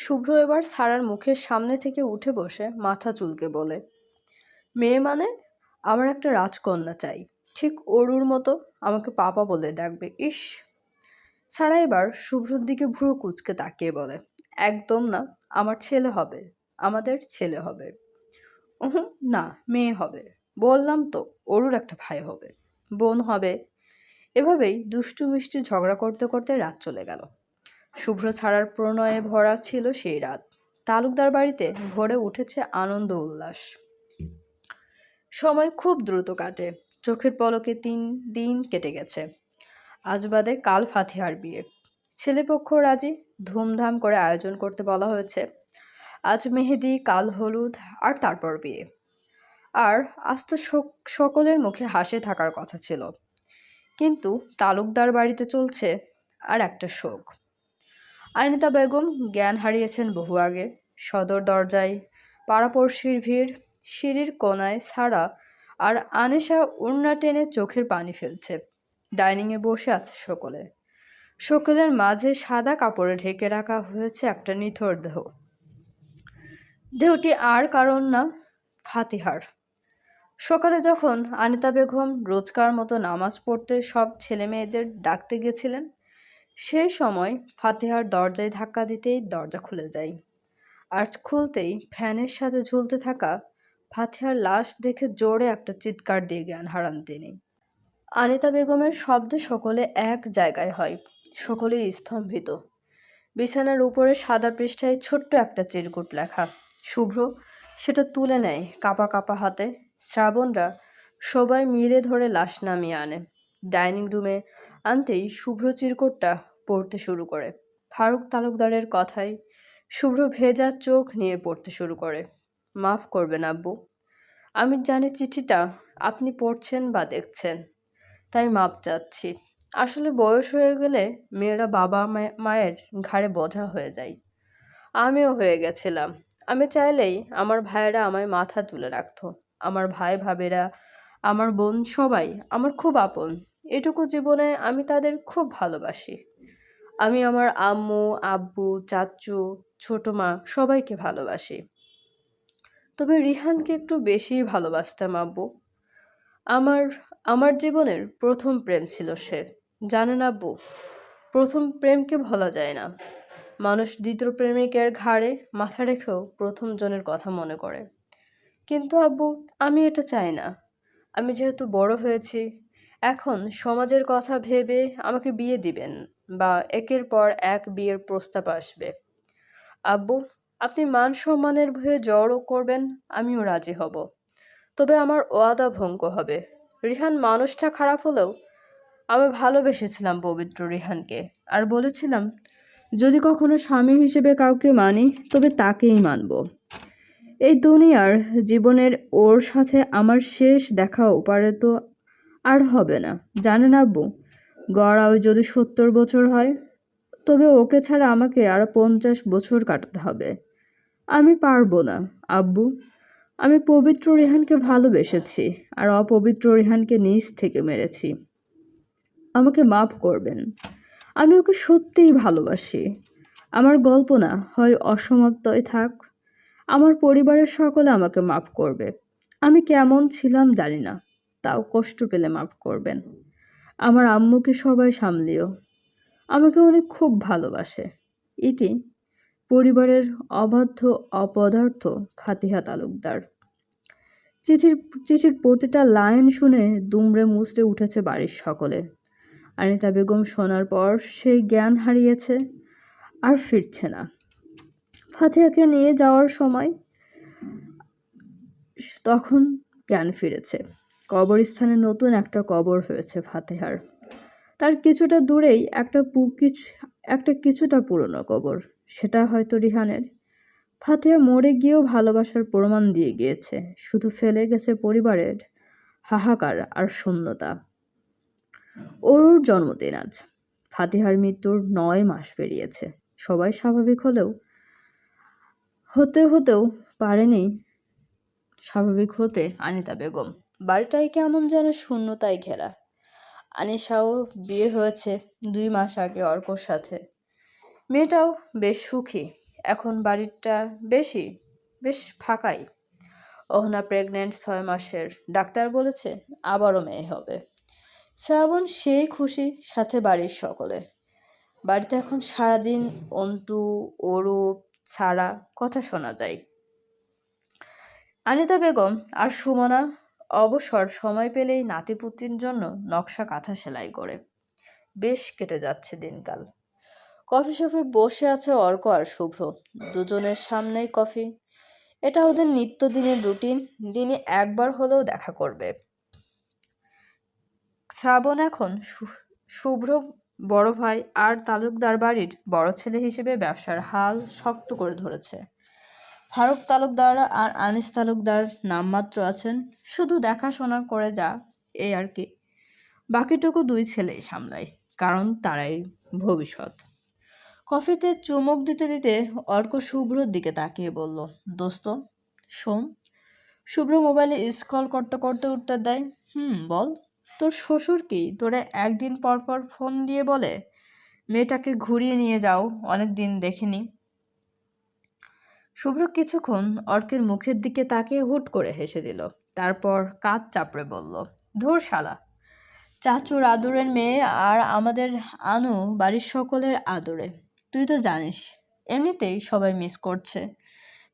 শুভ্র এবার সারার মুখের সামনে থেকে উঠে বসে মাথা চুলকে বলে, মেয়ে মানে? আমার একটা রাজকন্যা চাই, ঠিক অরুর মতো। আমাকে পাপা বলে ডাকবে। ইস! সারা এবার শুভ্রর দিকে ভ্রু কুঁচকে তাকিয়ে বলে, একদম না। আমার ছেলে হবে। আমাদের ছেলে হবে। উহুম, না, মেয়ে হবে। বললাম তো, অরুর একটা ভাই হবে, বোন হবে। এভাবেই দুষ্টু মিষ্টি ঝগড়া করতে করতে রাত চলে গেল। শুভ্র ছাড়ার প্রণয়ে ভরা ছিল সেই রাত। তালুকদার বাড়িতে ভরে উঠেছে আনন্দ উল্লাস। সময় খুব দ্রুত কাটে। চোখের পলকে 3 দিন কেটে গেছে। আজ বাদে কাল ফাতিহার বিয়ে। ছেলেপক্ষ রাজি। ধুমধাম করে আয়োজন করতে বলা হয়েছে। আজ মেহেদি, কাল হলুদ, আর তারপর বিয়ে। আর আজ তো সকলের মুখে হাসি থাকার কথা ছিল। কিন্তু তালুকদার বাড়িতে চলছে আর একটা শোক। আনিতা বেগম জ্ঞান হারিয়েছেন বহু আগে। সদর দরজায় পাড়াপড়শির ভিড়, সিঁড়ির কোনায় ছাড়া আর আনেশা ওড়না টেনে চোখের পানি ফেলছে। ডাইনিংয়ে বসে আছে সকলে। সকলের মাঝে সাদা কাপড়ে ঢেকে রাখা হয়েছে একটা নিথর দেহ। দেহটি আর কারণ না, ফাতিহার। সকালে যখন আনিতা বেগম রোজকার মতো নামাজ পড়তে সব ছেলে মেয়েদের ডাকতে গেছিলেন, সেই সময় ফাতিহার দরজায় ধাক্কা দিতেই দরজা খুলে যায়। আর খুলতেই ফ্যানের সাথে ঝুলতে থাকা ফাতিহার লাশ দেখে জোরে একটা চিৎকার দিয়ে জ্ঞান হারান তিনি। আনিতা বেগমের শব্দে সকলে এক জায়গায় হয়। সকলেই স্তম্ভিত। বিছানার উপরে সাদা পৃষ্ঠায় ছোট্ট একটা চিরকুট লেখা। শুভ্র সেটা তুলে নেয় কাঁপা কাঁপা হাতে। শ্রাবণরা সবাই মিলে ধরে লাশ নামিয়ে আনে। ডাইনিং রুমে আনতেই শুভ্র চিরকুটটা পড়তে শুরু করে। ফারুক তালুকদারের কথায় শুভ্র ভেজা চোখ নিয়ে পড়তে শুরু করে। মাফ করবেন আব্বু। আমি জানি চিঠিটা আপনি পড়ছেন বা দেখছেন, তাই মাপ চাচ্ছি। আসলে বয়স হয়ে গেলে মেয়েরা বাবা মায়ের ঘাড়ে বোঝা হয়ে যায়। আমিও হয়ে গেছিলাম। আমি চাইলেই আমার ভাইয়েরা আমায় মাথা তুলে রাখতো। আমার ভাই ভাবেরা, আমার বোন সবাই আমার খুব আপন। এটুকু জীবনে আমি তাদের খুব ভালোবাসি। আমি আমার আম্মু, আব্বু, চাচ্চু, ছোট মা সবাইকে ভালোবাসি। তবে রিহানকে একটু বেশিই ভালোবাসতাম আব্বু। আমার আমার জীবনের প্রথম প্রেম ছিল সে। জানেন আব্বু, প্রথম প্রেমকে ভোলা যায় না। মানুষ দ্বিতীয় প্রেমিকের ঘাড়ে মাথা রেখেও প্রথম জনের কথা মনে করে। কিন্তু আব্বু, আমি এটা চাই না। আমি যেহেতু বড় হয়েছি, এখন সমাজের কথা ভেবে আমাকে বিয়ে দিবেন, বা একের পর এক বিয়ের প্রস্তাব আসবে। আব্বু, আপনি মান সম্মানের ভয়ে জড়ো করবেন, আমিও রাজি হব। তবে আমার ওয়াদা ভঙ্গ হবে। রিহান মানুষটা খারাপ হলেও আমি ভালোবেসেছিলাম পবিত্র রিহানকে। আর বলেছিলাম, যদি কখনো স্বামী হিসেবে কাউকে মানি, তবে তাকেই মানব। এই দুনিয়ার জীবনের ওর সাথে আমার শেষ দেখা ওপারে তো আর হবে না। জানেন আব্বু, গড়াও যদি 70 বছর হয়, তবে ওকে ছাড়া আমাকে আরো 50 বছর কাটাতে হবে। আমি পারবো না আব্বু। আমি পবিত্র রেহানকে ভালোবেসেছি, আর অপবিত্র রেহানকে নিজ থেকে মেরেছি। আমাকে মাফ করবেন। আমি ওকে সত্যিই ভালোবাসি। আমার গল্প না হয় অসমাপ্তই থাক। আমার পরিবারের সকলে আমাকে মাফ করবে। আমি কেমন ছিলাম জানি না, তাও কষ্ট পেলে মাফ করবেন। আমার আম্মুকে সবাই সামলিও। আমাকে উনি খুব ভালোবাসে। ইতি পরিবারের অবাধ্য অপদার্থ ফাতিহা তালুকদার। চিঠির চিঠির প্রতিটা লাইন শুনে দুমড়ে মুচড়ে উঠেছে বাড়ির সকলে। আনিতা বেগম শোনার পর সেই জ্ঞান হারিয়েছে, আর ফিরছে না। ফাতিহাকে নিয়ে যাওয়ার সময় তখন জ্ঞান ফিরেছে। কবরস্থানে নতুন একটা কবর হয়েছে ফাতিহার। তার কিছুটা দূরেই একটা কিছুটা পুরনো কবর। সেটা হয়তো রিহানের। ফাতিহা মরে গিয়েও ভালোবাসার প্রমাণ দিয়ে গিয়েছে। শুধু ফেলে গেছে পরিবারের হাহাকার আর শূন্যতা। ওর জন্মদিন আজ। ফাতিহার মৃত্যুর 9 মাস পেরিয়েছে। সবাই স্বাভাবিক হতেও পারেনি স্বাভাবিক হতে আনিতা বেগম। বাড়িটাই কেমন যেন শূন্যতায় ঘেরা। আনিশাও বিয়ে হয়েছে 2 মাস আগে অর্কর সাথে। মেয়েটাও বেশ সুখী। এখন বাড়িটা বেশ ফাঁকাই। অহনা প্রেগনেন্ট 6 মাসের, ডাক্তার বলেছে আবারও মেয়ে হবে। শ্রাবণ সেই খুশি, সাথে বাড়ির সকলে। বাড়িতে এখন সারাদিন অন্তু, অরূপ, ছাড়া কথা শোনা যায়। আনিতা বেগম আর সুমনা অবসর সময় পেলেই নাতিপুতির জন্য নকশা কাঁথা সেলাই করে। বেশ কেটে যাচ্ছে দিনকাল। কফি শপে বসে আছে অর্ক আর শুভ্র, দুজনের সামনেই কফি। এটা ওদের নিত্যদিনের রুটিন, দিনে একবার হলেও দেখা করবে। শ্রাবণ এখন শুভ্র বড় ভাই আর তালুকদার বাড়ির বড় ছেলে হিসেবে ব্যবসার হাল শক্ত করে ধরেছে। ফারুক তালুকদার আর আনিস তালুকদার নামমাত্র আছেন, শুধু দেখাশোনা করে যা, এই আর কি। বাকিটুকু দুই ছেলেই সামলায়, কারণ তারাই ভবিষ্যৎ। কফিতে চুমুক দিতে দিতে অর্ক শুভ্রর দিকে তাকিয়ে বলল, দোস্ত শোন। শুভ্র মোবাইলে স্ক্রল করতে করতে উত্তর দেয়, বল। তোর শ্বশুর কি তোরে একদিন পর পর ফোন দিয়ে বলে মেয়েটাকে ঘুরিয়ে নিয়ে যাও, অনেক দিন দেখিনি? শুভ্র কিছুক্ষণ অর্কের মুখের দিকে তাকিয়ে হুট করে হেসে দিল, তারপর কাঁধ চাপড়ে বলল, ধুর শালা, চাচুর আদরের মেয়ে আর আমাদের আনু বাড়ির সকলের আদরে। তুই তো জানিস এমনিতেই সবাই মিস করছে,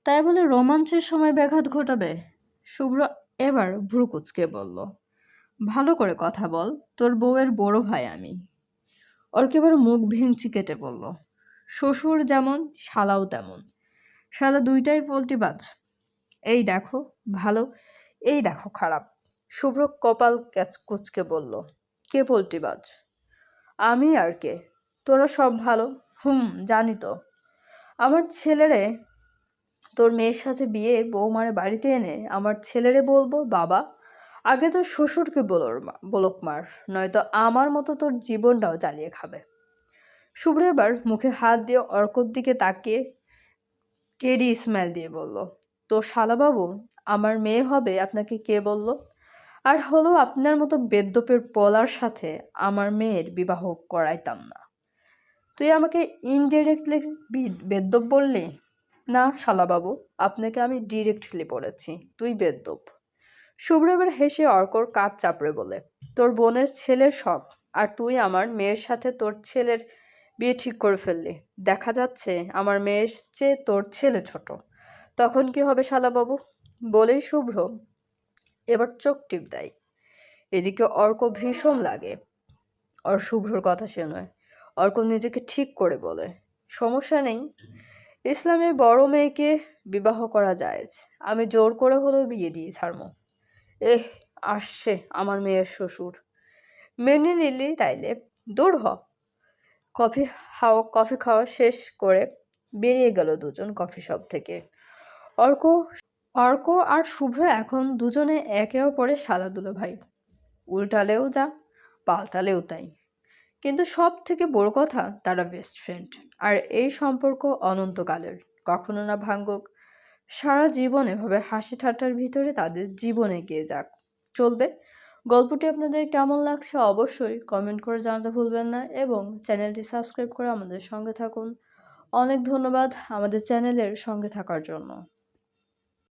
তাই বলে রোমাঞ্চের সময় ব্যাঘাত ঘটাবে? শুভ্র এবার ভ্রু কুঁচকে বলল, ভালো করে কথা বল, তোর বউয়ের বড় ভাই আমি। অর্ক এবার মুখ ভেঙচি কেটে বলল, শ্বশুর যেমন শালাও তেমন, শালা দুইটাই পোল্টিবাজ। এই দেখো ভালো, এই দেখো খারাপ। শুভ্র কপাল কুঁচকে বলল, কে পোল্টিবাজ? আমি আর কে? তোরা সব ভালো। জানি তো। আমার ছেলেরে তোর মেয়ের সাথে বিয়ে বৌমারে বাড়িতে এনে আমার ছেলেরে বলবো বাবা, আগে তোর শ্বশুরকে বলক মার, নয়তো আমার মতো তোর জীবনটাও জ্বালিয়ে খাবে। শুভ্র এবার মুখে হাত দিয়ে অর্কর দিকে তাকিয়ে টেডি স্মাইল দিয়ে বলল, তো শালাবাবু, আমার মেয়ে হবে আপনাকে কে বলল? আর হলো আপনার মতো বেদ্যপের পলার সাথে আমার মেয়ের বিবাহ করাইতাম না। তুই আমাকে ইনডিরেক্টলি বেদ্যপ বললি? না শালাবাবু, আপনাকে আমি ডিরেক্টলি বলেছি, তুই বেদ্যপ। শুভ্র এবার হেসে অর্কর কাঁধ চাপড়ে বলে, তোর বোনের ছেলের শখ, আর তুই আমার মেয়ের সাথে তোর ছেলের বিয়ে ঠিক করে ফেললি। দেখা যাচ্ছে আমার মেয়ের চেয়ে তোর ছেলে ছোট, তখন কি হবে শালাবাবু? বলেই শুভ্র এবার চোখ টিপ দেয়। এদিকে অর্ক ভীষণ লাগে শুভ্রর কথা শুনে। অর্ক নিজেকে ঠিক করে বলে, সমস্যা নেই, ইসলামের বড় মেয়েকে বিবাহ করা যায়, আমি জোর করে হলেও বিয়ে দিয়ে ছাড়বো। আসছে আমার মেয়ের শ্বশুর, মেনে নিলি তাইলে, দূর হ। কফি খাওয়া শেষ করে বেরিয়ে গেল দুজন কফি শপ থেকে। অর্ক অর্ক আর শুভ্র এখন দুজনে একে অপরের শালাদুলো ভাই, উল্টালেও যা, পাল্টালেও তাই। কিন্তু সব থেকে বড় কথা, তারা বেস্ট ফ্রেন্ড, আর এই সম্পর্ক অনন্তকালের, কখনো না ভাঙ্গুক। সারা জীবন এভাবে হাসি ঠাট্টার ভিতরে তাদের জীবন এগিয়ে যাক, চলবে। গল্পটি আপনাদের কেমন লাগছে অবশ্যই কমেন্ট করে জানাতে ভুলবেন না, এবং চ্যানেলটি সাবস্ক্রাইব করে আমাদের সঙ্গে থাকুন। অনেক ধন্যবাদ আমাদের চ্যানেলের সঙ্গে থাকার জন্য।